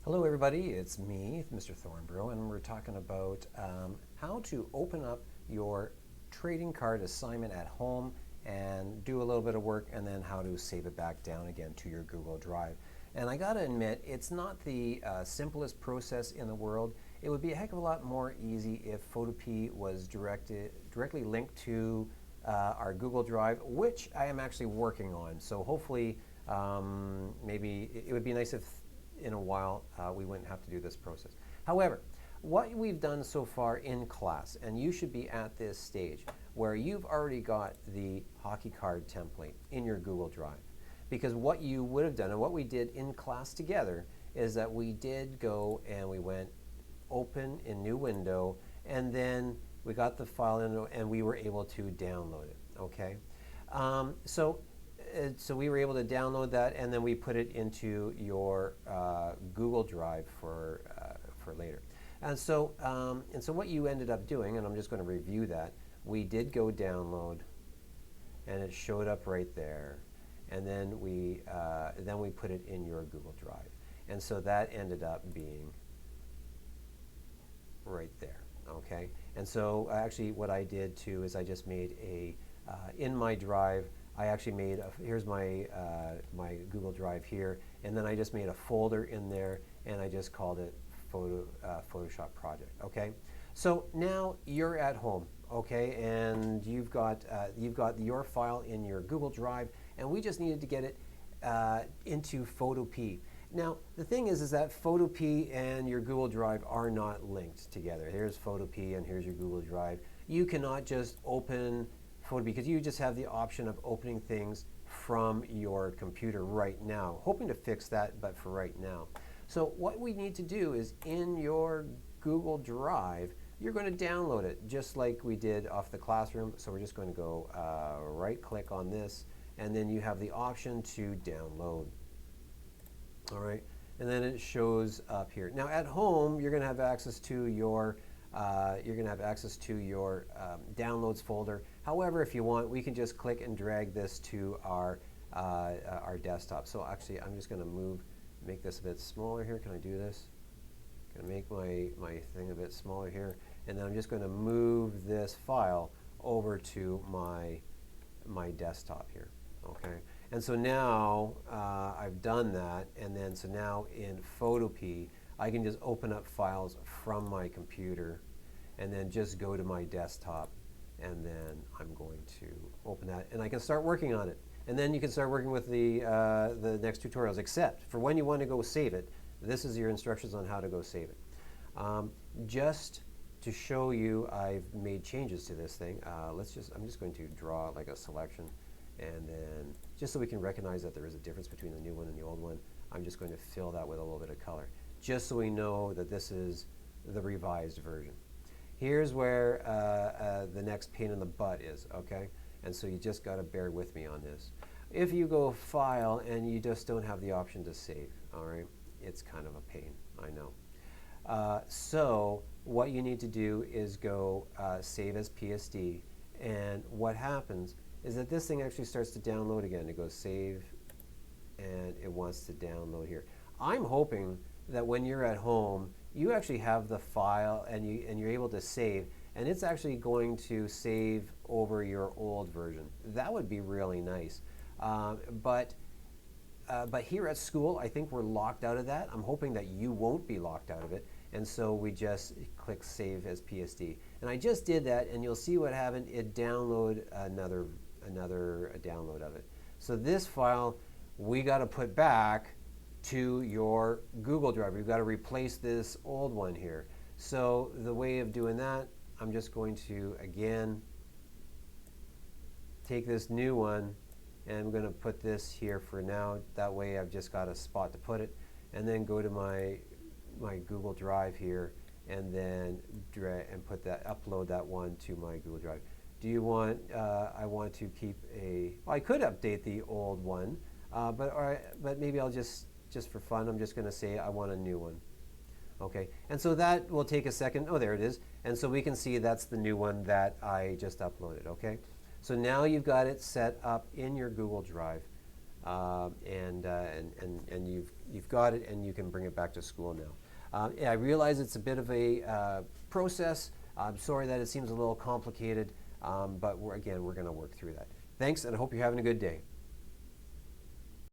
Hello everybody, it's me, Mr. Thornborough, and we're talking about how to open up your trading card assignment at home and do a little bit of work, and then how to save it back down again to your Google Drive. And I gotta admit, it's not the simplest process in the world. It would be a heck of a lot more easy if Photopea was directly linked to our Google Drive, which I am actually working on. So hopefully, maybe it would be nice if in a while we wouldn't have to do this process. However, what we've done so far in class, and you should be at this stage where you've already got the hockey card template in your Google Drive. Because what you would have done, and what we did in class together, is that we did go and we went open in new window, and then we got the file in and we were able to download it. Okay, so we were able to download that, and then we put it into your Google Drive for later. And so what you ended up doing, and I'm just going to review that, we did go download, and it showed up right there, and then we put it in your Google Drive, and so that ended up being right there. Okay, and so actually what I did too is I just made a in my drive. I actually made here's my my Google Drive here, and then I just made a folder in there, and I just called it Photoshop project. Okay, so now you're at home. Okay, and you've got your file in your Google Drive, and we just needed to get it into Photopea. Now the thing is that Photopea and your Google Drive are not linked together. Here's Photopea and here's your Google Drive. You cannot just open Photopea because you just have the option of opening things from your computer right now. Hoping to fix that, but for right now. So what we need to do is in your Google Drive, you're going to download it just like we did off the classroom. So we're just going to go right click on this, and then you have the option to download. All right, and then it shows up here. Now at home, you're going to have access to your downloads folder. However, if you want, we can just click and drag this to our desktop. So actually, I'm just going to make this a bit smaller here. Can I do this? Going to make my thing a bit smaller here, and then I'm just going to move this file over to my desktop here. Okay, and so now I've done that, and then so now in Photopea, I can just open up files from my computer, and then just go to my desktop, and then I'm going to open that, and I can start working on it. And then you can start working with the next tutorials, except for when you want to go save it. This is your instructions on how to go save it. Just to show you, I've made changes to this thing. I'm just going to draw like a selection, and then just so we can recognize that there is a difference between the new one and the old one, I'm just going to fill that with a little bit of color, just so we know that this is the revised version. Here's where the next pain in the butt is, okay? And so you just got to bear with me on this. If you go File and you just don't have the option to save, all right? It's kind of a pain, I know. So what you need to do is go Save as PSD, and what happens is that this thing actually starts to download again. It goes Save, and it wants to download here. I'm hoping that when you're at home, you actually have the file and you're able to save, and it's actually going to save over your old version. That would be really nice. But here at school, I think we're locked out of that. I'm hoping that you won't be locked out of it, and so we just click Save as PSD. And I just did that, and you'll see what happened. It downloaded another download of it. So this file we got to put back to your Google Drive. We've got to replace this old one here. So the way of doing that, I'm just going to, again, take this new one, and I'm going to put this here for now. That way I've just got a spot to put it, and then go to my Google Drive here, and then drag and upload that one to my Google Drive. Do you want, I want to keep well, I could update the old one, but maybe I'll just for fun, I'm just going to say I want a new one. Okay, and so that will take a second. Oh, there it is. And so we can see that's the new one that I just uploaded. Okay, so now you've got it set up in your Google Drive. and you've got it, and you can bring it back to school now. I realize it's a bit of a process. I'm sorry that it seems a little complicated, but again, we're going to work through that. Thanks, and I hope you're having a good day.